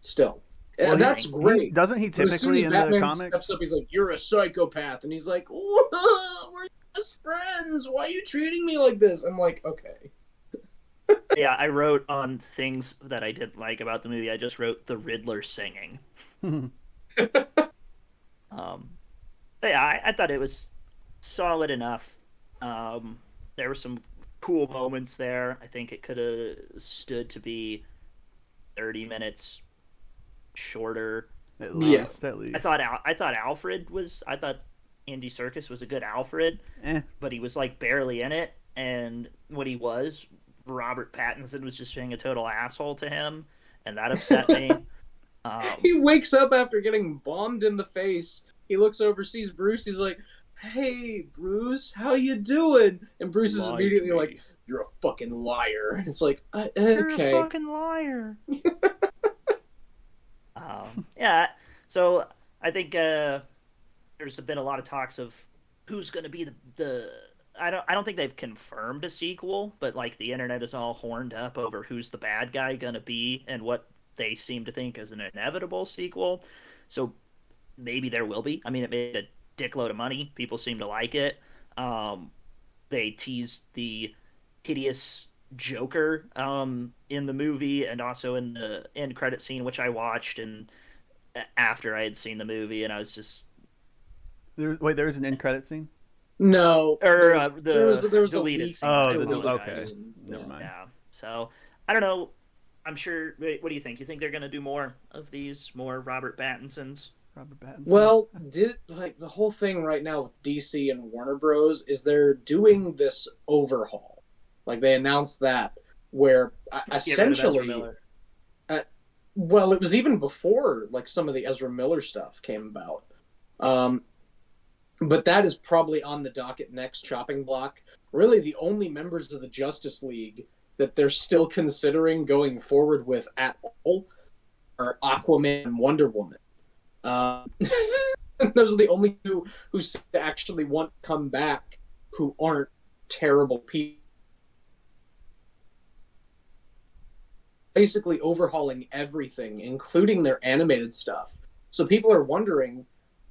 Still, Well, he that's Think he great. doesn't he But as soon typically as in the Batman comics. steps up, he's like, "You're a psychopath," and he's like, "We're best friends. Why are you treating me like this?" I'm like, okay. Yeah, I wrote on things that I didn't like about the movie. I just wrote the Riddler singing. Um, but yeah, I thought it was solid enough. There were some cool moments there. I think it could have stood to be 30 minutes shorter. At Yeah. least, at I least. thought I thought Andy Serkis was a good Alfred, Eh. but he was like barely in it. And when he was, Robert Pattinson was just being a total asshole to him, and that upset me. He wakes up after getting bombed in the face. He looks over, sees Bruce. He's like, "Hey, Bruce, how you doing?" And Bruce is Lied to immediately like, me. "You're a fucking liar." And it's like, You're a okay. fucking liar. Yeah, so I think there's been a lot of talks of who's going to be the. I don't think they've confirmed a sequel, but like the internet is all horned up over who's the bad guy going to be and what they seem to think is an inevitable sequel. So maybe there will be. I mean, it made a dickload of money. People seem to like it. Um, they teased the hideous Joker in the movie and also in the end credit scene, which I watched and after I had seen the movie, and I was just Wait, there was an end credit scene. No, or there the was a deleted leak. scene. I Oh, Deleted okay. apologize. scene. Never Yeah. mind. Yeah. So I don't know. I'm sure. What do you think? You think they're going to do more of these, more Robert Pattinsons? Robert Pattinson. Well, did like the whole thing right now with DC and Warner Bros. Is they're doing this overhaul. Like they announced that where Get rid of Ezra essentially, Miller. well, it was even before like some of the Ezra Miller stuff came about. Um, but that is probably on the docket next chopping block. Really, the only members of the Justice League that they're still considering going forward with at all are Aquaman and Wonder Woman. Uh, those are the only two who actually want to come back who aren't terrible people. basically overhauling everything, including their animated stuff. So people are wondering,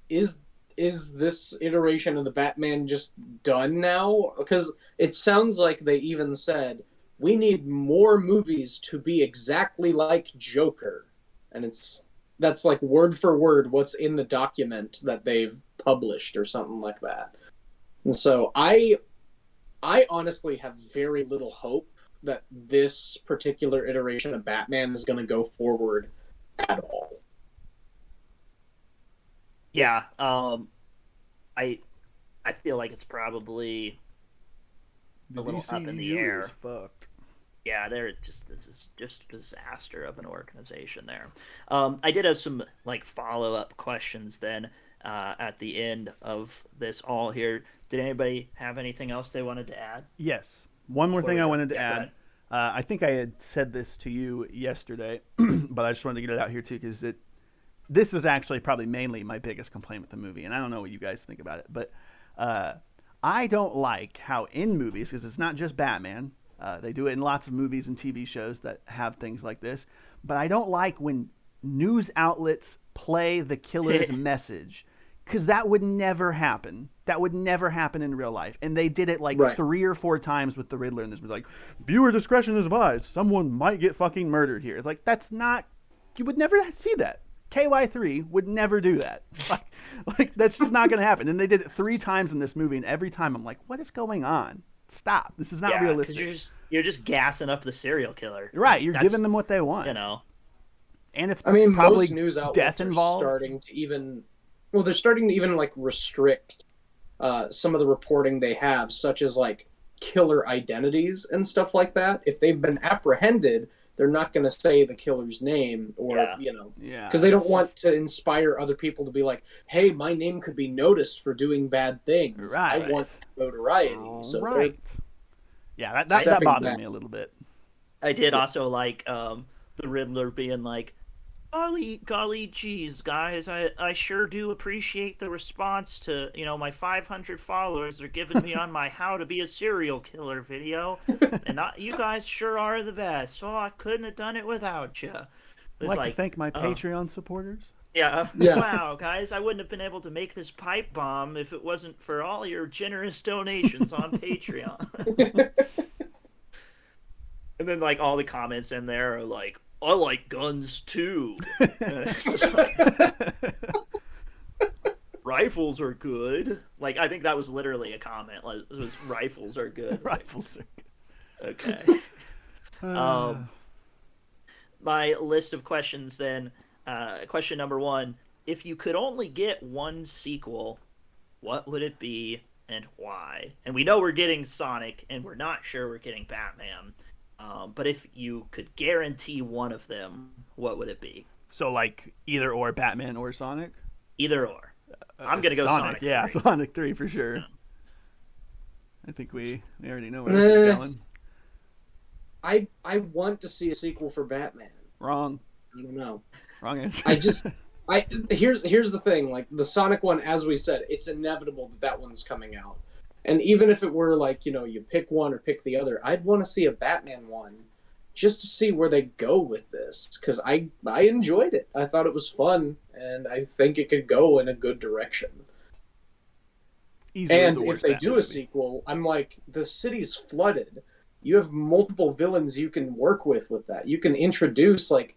is is this iteration of the Batman just done now? Because it sounds like they even said we need more movies to be exactly like Joker, and that's like word for word what's in the document that they've published or something like that. And so I honestly have very little hope that this particular iteration of Batman is going to go forward at all. Yeah, I I feel like it's probably a The little up in the DCU is air. fucked. Yeah, they're just this is just a disaster of an organization there. I did have some like follow up questions then at the end of this all here. Did anybody have anything else they wanted to add Yes. One more before thing we I go? wanted to Yeah, go add. ahead. I think I had said this to you yesterday, but I just wanted to get it out here too because this is actually probably mainly my biggest complaint with the movie, and I don't know what you guys think about it, but uh, I don't like how in movies, because it's not just Batman, they do it in lots of movies and TV shows that have things like this, but I don't like when news outlets play the killer's message because that would never happen. That would never happen in real life. And they did it like Right. 3 or 4 times with the Riddler in this movie. Like, viewer discretion is advised. Someone might get fucking murdered here. It's like, that's not. You would never see that. KY3 would never do that. Like that's just not going to happen. And they did it 3 times in this movie, and every time I'm like, what is going on? Stop. This is not Yeah, because realistic. you're just gassing up the serial killer. Right. You're That's giving them what they want. you know. And it's I mean, probably most news death outlets are involved. starting to even, well, they're starting to even like restrict some of the reporting they have, such as like killer identities and stuff like that. If they've been apprehended, they're not going to say the killer's name or, Yeah. Yeah. because they don't it's want just- to inspire other people to be like, hey, my name could be noticed for doing bad things. I Right. want notoriety. So right. Yeah, that stepping bothered back. me a little bit. I did also like the Riddler being like, golly geez, guys, I sure do appreciate the response to, my 500 followers are giving me on my how to be a serial killer video. And you guys sure are the best. Oh, I couldn't have done it without you. I'd It's like to like, thank my oh, Patreon supporters. yeah, Yeah. wow, guys, I wouldn't have been able to make this pipe bomb if it wasn't for all your generous donations on Patreon. And then, like, all the comments in there are like, I like guns too. And it's just like, rifles are good. Like, I think that was literally a comment. Like, it was rifles are good. Rifles are Okay. good. My list of questions then. Question number 1: if you could only get one sequel, what would it be and why? And we know we're getting Sonic, and we're not sure we're getting Batman. But if you could guarantee one of them, what would it be? So, like, either or Batman or Sonic? Either or. I'm gonna go Sonic. Yeah, 3. Sonic 3 for sure. Yeah. I think we already know where this is going. I want to see a sequel for Batman. Wrong. I don't know. Wrong answer. Here's the thing, like the Sonic one, as we said, it's inevitable that one's coming out. And even if it were like, you pick one or pick the other, I'd want to see a Batman one just to see where they go with this, because I enjoyed it. I thought it was fun, and I think it could go in a good direction. Easily And the if worst they Batman do a movie. sequel, I'm like, the city's flooded. You have multiple villains you can work with that. You can introduce, like,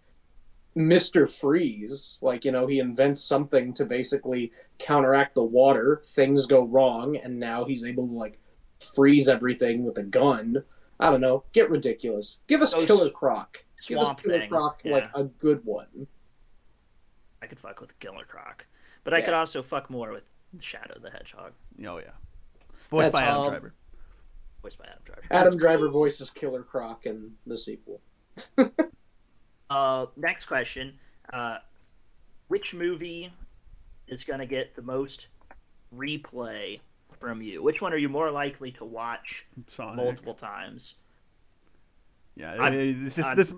Mr. Freeze. Like, he invents something to basically counteract the water. Things go wrong, and now he's able to, like, freeze everything with a gun. I don't know. Get ridiculous. Give us Those Killer Croc. Give us Swamp Killer Thing. Croc, Yeah. like, a good one. I could fuck with Killer Croc. But I Yeah. could also fuck more with Shadow the Hedgehog. Oh, yeah. Voiced That's by Adam all. Driver. Voiced by Adam Driver. Adam Driver voices Killer Croc in the sequel. Next question. Which movie is going to get the most replay from you? Which one are you more likely to watch Sonic. multiple times? Yeah, I'm-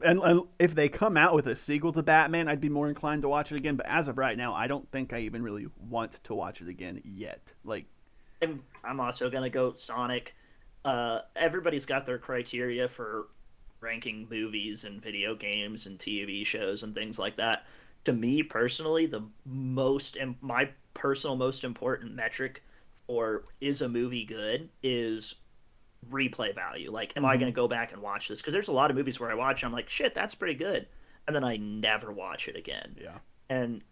and if they come out with a sequel to Batman, I'd be more inclined to watch it again. But as of right now, I don't think I even really want to watch it again yet. Like, I'm also going to go Sonic. Everybody's got their criteria for ranking movies and video games and TV shows and things like that, to me personally, my personal most important metric for is a movie good is replay value. Like, am I going Mm-hmm. to go back and watch this? Because there's a lot of movies where I watch, I'm like, shit, that's pretty good, and then I never watch it again. Yeah. And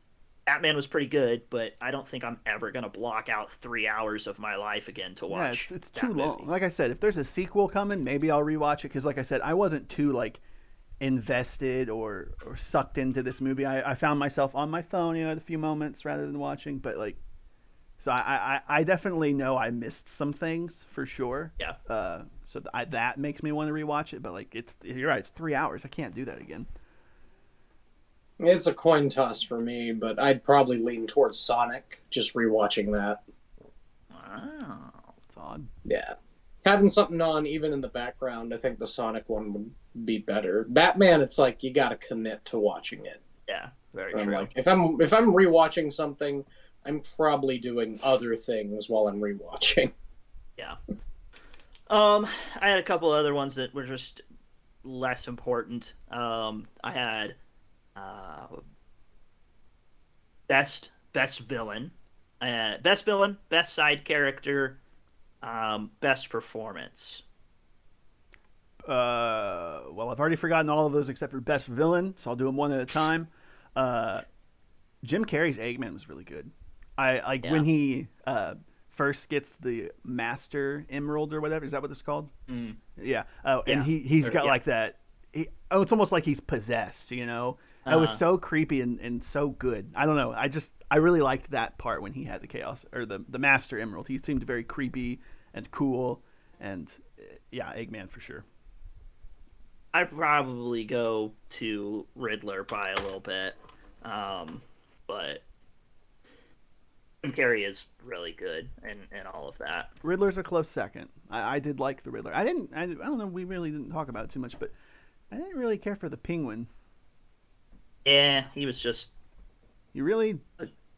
Batman was pretty good, but I don't think I'm ever going to block out 3 hours of my life again to Yeah, watch it's too that long. movie. Like I said, if there's a sequel coming, maybe I'll rewatch it because, like I said, I wasn't too like invested or sucked into this movie. I found myself on my phone, at a few moments rather than watching. But like, so I definitely know I missed some things for sure. Yeah. That makes me want to rewatch it. But like, you're right. It's 3 hours. I can't do that again. It's a coin toss for me, but I'd probably lean towards Sonic, just rewatching that. Wow. It's odd. Yeah. Having something on, even in the background, I think the Sonic one would be better. Batman, it's like you gotta commit to watching it. Yeah, very I'm true. like, if I'm rewatching something, I'm probably doing other things while I'm rewatching. Yeah. I had a couple other ones that were just less important. I had best villain, best side character, best performance. Well, I've already forgotten all of those except for best villain, so I'll do them one at a time. Uh, Jim Carrey's Eggman was really good. I like Yeah. when he first gets the Master Emerald or whatever. Is that what it's called? Mm, Yeah. Oh, and yeah. he's got Yeah. like that. It's almost like he's possessed. That was Uh, so creepy and so good. I don't know. I really liked that part when he had the chaos or the Master Emerald. He seemed very creepy and cool, and yeah, Eggman for sure. I'd probably go to Riddler by a little bit, but Jim Carrey is really good in all of that. Riddler's a close second. I did like the Riddler. I don't know. We really didn't talk about it too much, but I didn't really care for the Penguin. Yeah, he was just You really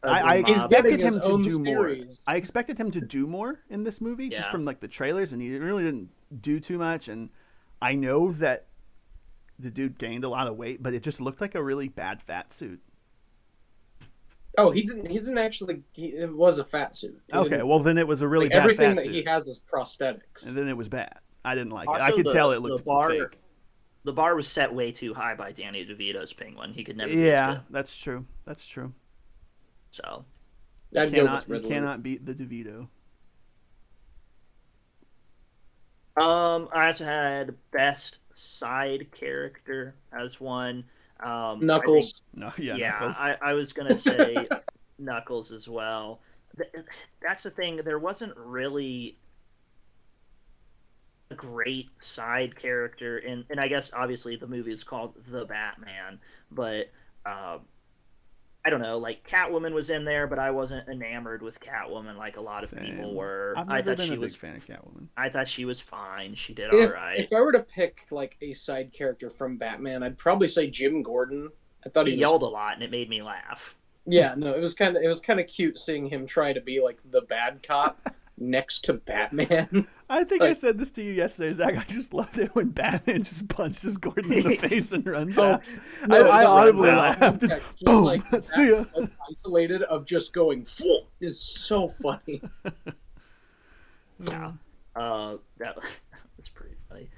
I ugly He's mob. expected getting his him to own do more. series. I expected him to do more in this movie, just Yeah. from like the trailers, and he really didn't do too much. And I know that the dude gained a lot of weight, but it just looked like a really bad fat suit. Oh, he didn't. He didn't actually. It was a fat suit. He Okay, didn't- well then it was a really like bad everything fat that suit, he has is prosthetics. and then it was bad. I didn't like it. Also, I could tell it the looked bar fake. the bar was set way too high by Danny DeVito's Penguin. He could never be as Yeah, good. that's true. That's true. So I'd go with You Riddler. cannot beat the DeVito. I also had best side character as one. Knuckles. No, yeah, Yeah, Knuckles. I was gonna say Knuckles as well. That's the thing. There wasn't really a great side character, and I guess obviously the movie is called The Batman, but I don't know. Like Catwoman was in there, but I wasn't enamored with Catwoman like a lot of people Same. were. I've I never thought been she a big was. fan of Catwoman. I thought she was fine. She did all right. If I were to pick like a side character from Batman, I'd probably say Jim Gordon. I thought He he was. yelled a lot, and it made me laugh. Yeah, no, it was kind of cute seeing him try to be like the bad cop next to Batman. I think I Like- said this to you yesterday, Zach. I just loved it when Batman just punches Gordon in the face and runs Oh, out. No, I just audibly runs out. laughed. Yeah, just Boom. like that See ya. isolated of just going full is so funny. Yeah, that was pretty funny.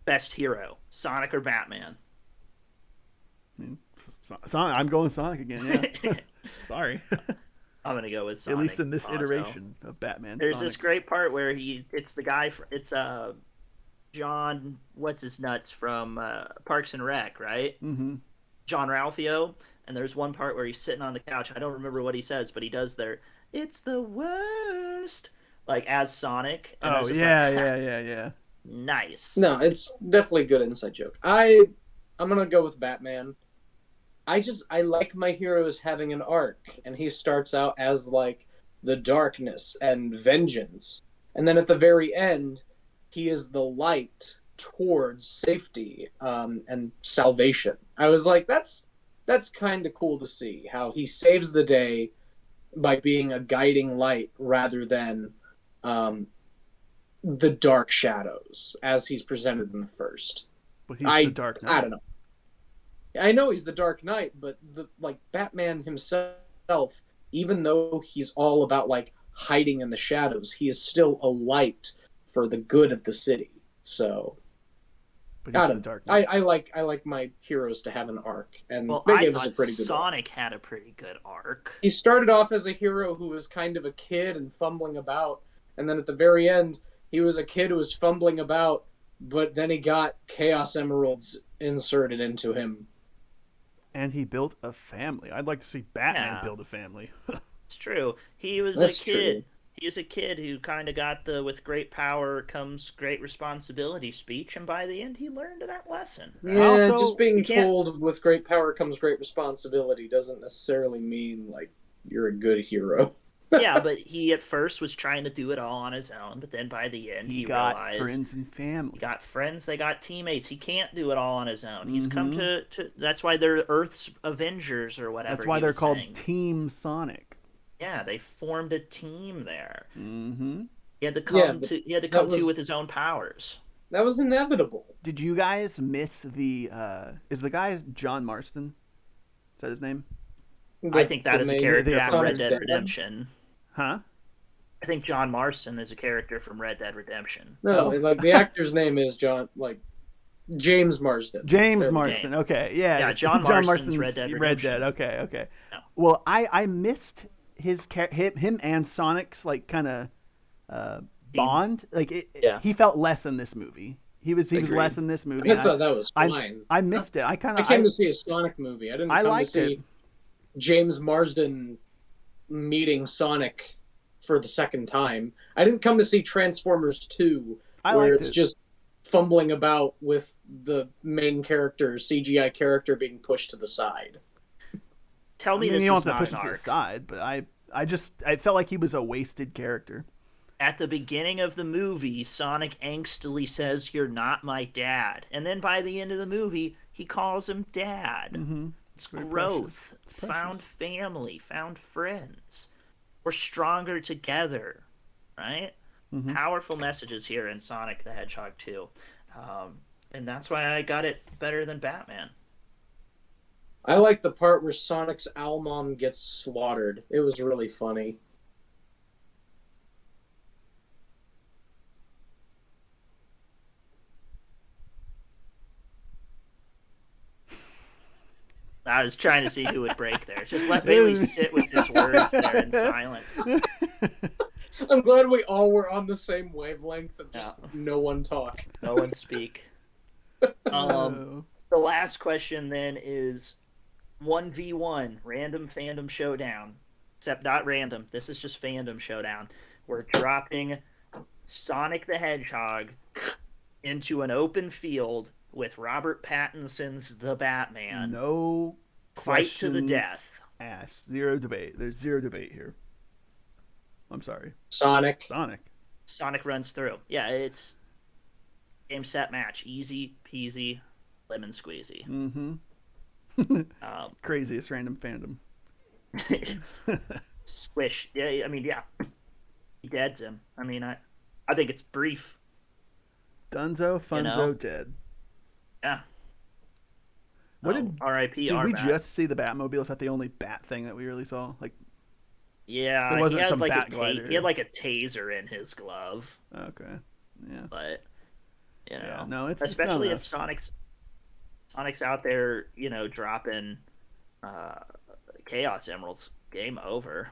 Best hero, Sonic or Batman? Sonic, I'm going Sonic again. Yeah. Sorry. I'm gonna go with Sonic. At least in this also. iteration of Batman. There's Sonic. this great part where it's the guy, it's John, what's his nuts from Parks and Rec, right? Mm-hmm. John Ralphio, and there's one part where he's sitting on the couch. I don't remember what he says, but he does it's the worst, like as Sonic. And I Oh was just yeah, like, yeah. nice. No, it's definitely a good inside joke. I'm gonna go with Batman. I like my heroes having an arc, and he starts out as like the darkness and vengeance, and then at the very end, he is the light towards safety and salvation. I was like, that's kind of cool to see how he saves the day by being a guiding light rather than the Dark Shadows as he's presented in the first. But he's the I Dark I Knight. don't know. I know he's the Dark Knight, but the like Batman himself, even though he's all about like hiding in the shadows, he is still a light for the good of the city. So But I he's the don't know. Dark Knight. I like my heroes to have an arc, and Well, they I gave us a thought pretty good one. Sonic had a pretty good arc. He started off as a hero who was kind of a kid and fumbling about, and then at the very end, he was a kid who was fumbling about, but then he got Chaos Emeralds inserted into him. And he built a family. I'd like to see Batman Yeah, build a family. it's true. He was a That's kid. true. He was a kid who kind of got the "with great power comes great responsibility" speech, and by the end, he learned that lesson. Right? Yeah, just Also, You being can't. told with great power comes great responsibility doesn't necessarily mean like you're a good hero. Yeah, but he at first was trying to do it all on his own, but then by the end, he he got realized friends and he family. got friends, they got teammates. He can't do it all on his own. He's come Mm-hmm. to that's why they're Earth's Avengers or That's whatever why he they're was called saying. Team Sonic. Yeah, they formed a team there. Mm-hmm. Yeah, but He had to that come to was with his own powers. that was inevitable. Did you guys miss the? Is the guy John Marston? Is that his name? I The think the that is a main the character from actor. Red Sonic's Dead dad. Redemption. Huh? I think John Marston is a character from Red Dead Redemption. No, Oh, like the actor's name is John, like James Marsden. James There we go. Marston. Okay, yeah, Yeah, John John Marston's Red Marston's Dead Red Dead. Redemption. Okay, okay. No. Well, I missed him and Sonic's like kind of Team. bond. Like Yeah. he felt less in this movie. He was less Agreed. in this movie. I And thought that was I fine. I missed it. I kind I of came to see a Sonic movie. I didn't I come to liked it. see James Marsden meeting Sonic for the second time. I didn't come to see Transformers 2, I where liked it's it. just fumbling about with the main character, CGI character, being pushed to the side. Tell I me mean, this you don't is have to not push an it to the arc. side, but I felt like he was a wasted character. At the beginning of the movie, Sonic angstily says, "You're not my dad." And then by the end of the movie, he calls him dad. Mm-hmm. It's Very growth, precious. It's found precious. family, found friends. We're stronger together, right? Mm-hmm. Powerful messages here in Sonic the Hedgehog 2. And that's why I got it better than Batman. I like the part where Sonic's owl mom gets slaughtered. It was really funny. I was trying to see who would break there. Just let Bailey sit with his words there in silence. I'm glad we all were on the same wavelength and just Yeah. no one talk. No one speak. Oh. The last question then is 1v1 random fandom showdown. Except not random. This is just fandom showdown. We're dropping Sonic the Hedgehog into an open field with Robert Pattinson's The Batman. No Fight to the questions death. asked. Zero debate. There's zero debate here. I'm sorry. Sonic. Sonic. Sonic runs through. Yeah, it's game set match. Easy peasy, lemon squeezy. Mm-hmm. Um, Craziest random fandom. squish. Yeah, I mean, yeah. He deads him. I mean, I think it's brief. Dunzo Funzo You know? dead. Yeah. What Oh, did R.I.P. did we R-Bat. just see the Batmobile? Is that the only Bat thing that we really saw? Like, Yeah, there he wasn't had some like bat a glider. he had like a taser in his glove, okay, yeah, but you know, yeah. No, it's especially not if Sonic's out there, you know, dropping uh, Chaos Emeralds, game over.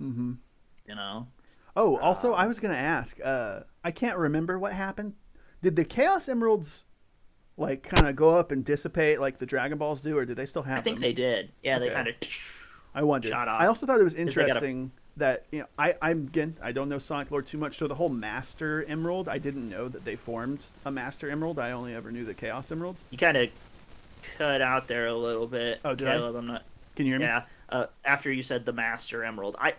Mm-hmm. You know, Oh, also, I Um, was gonna ask. I can't remember what happened. Did the Chaos Emeralds like kind of go up and dissipate like the Dragon Balls do, or did they still have I think them? they did. Yeah, they Okay. kind of I wondered. shot off. I also thought it was 'Cause they got a- interesting that I'm again I don't know Sonic lore too much, so the whole Master Emerald I didn't know that they formed a Master Emerald. I only ever knew the Chaos Emeralds. You kind of cut out there a little bit, Oh, did I? Caleb. I'm not. Can you hear me? Yeah. After you said the Master Emerald, I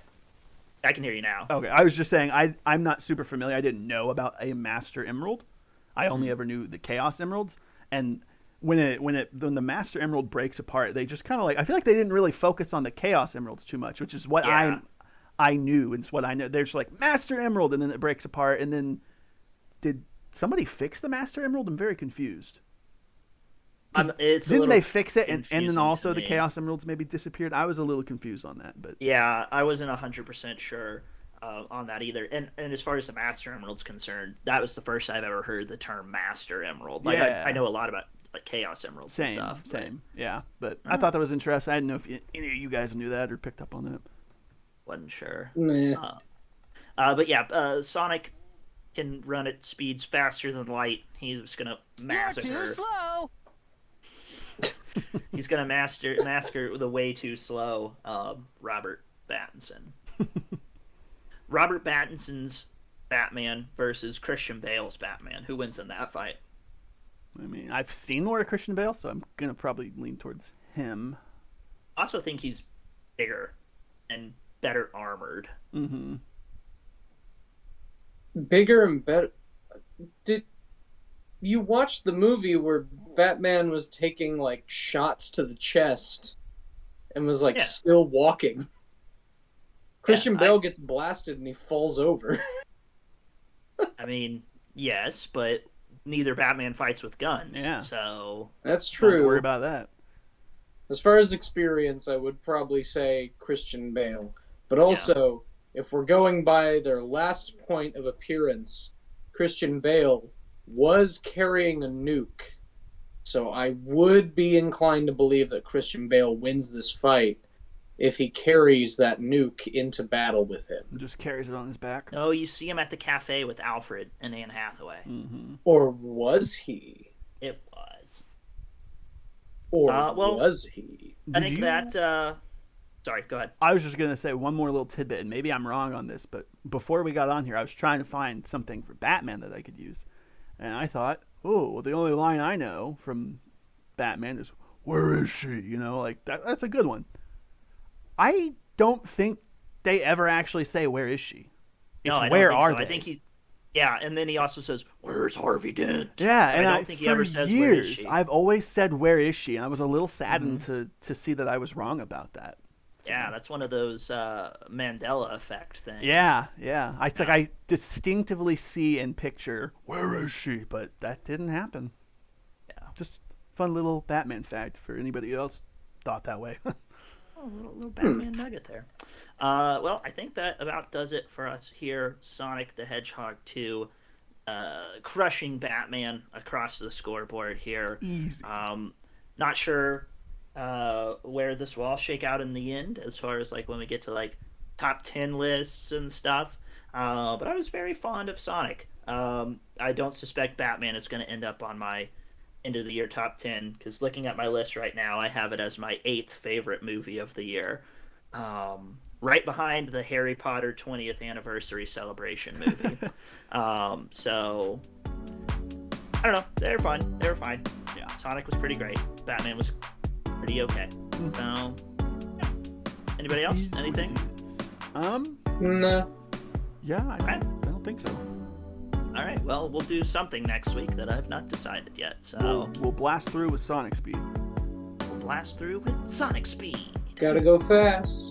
can hear you now. Okay, I was just saying I'm not super familiar. I didn't know about a Master Emerald. I only ever knew the Chaos Emeralds, and when the Master Emerald breaks apart, they just kind of like I feel like they didn't really focus on the Chaos Emeralds too much, which is what Yeah. I knew. It's what I know. They're just like Master Emerald, and then it breaks apart. And then did somebody fix the Master Emerald? I'm very confused. It's Didn't they fix it, and then confusing also to the me. Chaos Emeralds maybe disappeared? I was a little confused on that, but Yeah, I wasn't 100% sure on that either. And as far as the Master Emerald's concerned, that was the first I've ever heard the term Master Emerald. Like Yeah. I know a lot about like Chaos Emeralds and same, stuff. same, yeah. But I thought that was interesting. I didn't know if any of you guys knew that or picked up on that. Wasn't sure. Nah. But yeah, Sonic can run at speeds faster than light. He's gonna massacre. You're too slow. He's gonna massacre the way too slow Robert Pattinson. Robert Pattinson's Batman versus Christian Bale's Batman. Who wins in that fight? I mean, I've seen more of Christian Bale, so I'm gonna probably lean towards him. I also think he's bigger and better armored. Mm-hmm. Bigger and better. Did you watch the movie where Batman was taking like shots to the chest and was like Yeah. still walking? Christian I- Bale gets blasted and he falls over. I mean, yes, but neither Batman fights with guns. Yeah. So That's Don't worry true. about that. As far as experience, I would probably say Christian Bale. But also, if we're going by their last point of appearance, Christian Bale was carrying a nuke. So I would be inclined to believe that Christian Bale wins this fight if he carries that nuke into battle with him. Just carries it on his back. no, you see him at the cafe with Alfred and Anne Hathaway. Mm-hmm. Or was he? It was. Or well, was he? I think that. Sorry, go ahead. I was just gonna say one more little tidbit, and maybe I'm wrong on this, but before we got on here, I was trying to find something for Batman that I could use, and I thought, oh, well, the only line I know from Batman is "Where is she?" You know, like that's a good one. I don't think they ever actually say "Where is she?" It's No, I don't where think are so. they? I think he. Yeah, and then he also says, "Where's Harvey Dent?" Yeah, and I don't think he for ever says, years, "Where is she?" I've always said "Where is she?" and I was a little saddened to see that I was wrong about that. Yeah, that's one of those Mandela effect things. Yeah. It's like I distinctively see and picture "Where is she?" but that didn't happen. Yeah. Just fun little Batman fact for anybody else thought that way. Oh, a little Batman nugget there. Well, I think that about does it for us here. Sonic the Hedgehog 2, crushing Batman across the scoreboard here. Easy. Not sure where this will all shake out in the end, as far as like when we get to like top 10 lists and stuff. But I was very fond of Sonic. I don't suspect Batman is going to end up on my end of the year top 10, because looking at my list right now, I have it as my 8th favorite movie of the year, right behind the Harry Potter 20th anniversary celebration movie. So I don't know, they're fun, they were fine. Yeah. Sonic was pretty great, Batman was pretty okay. So yeah. Anybody else, anything? No. Yeah, Okay. I don't think so. All right, well, we'll do something next week that I've not decided yet, so We'll blast through with Sonic Speed. we'll blast through with Sonic Speed. Gotta go fast.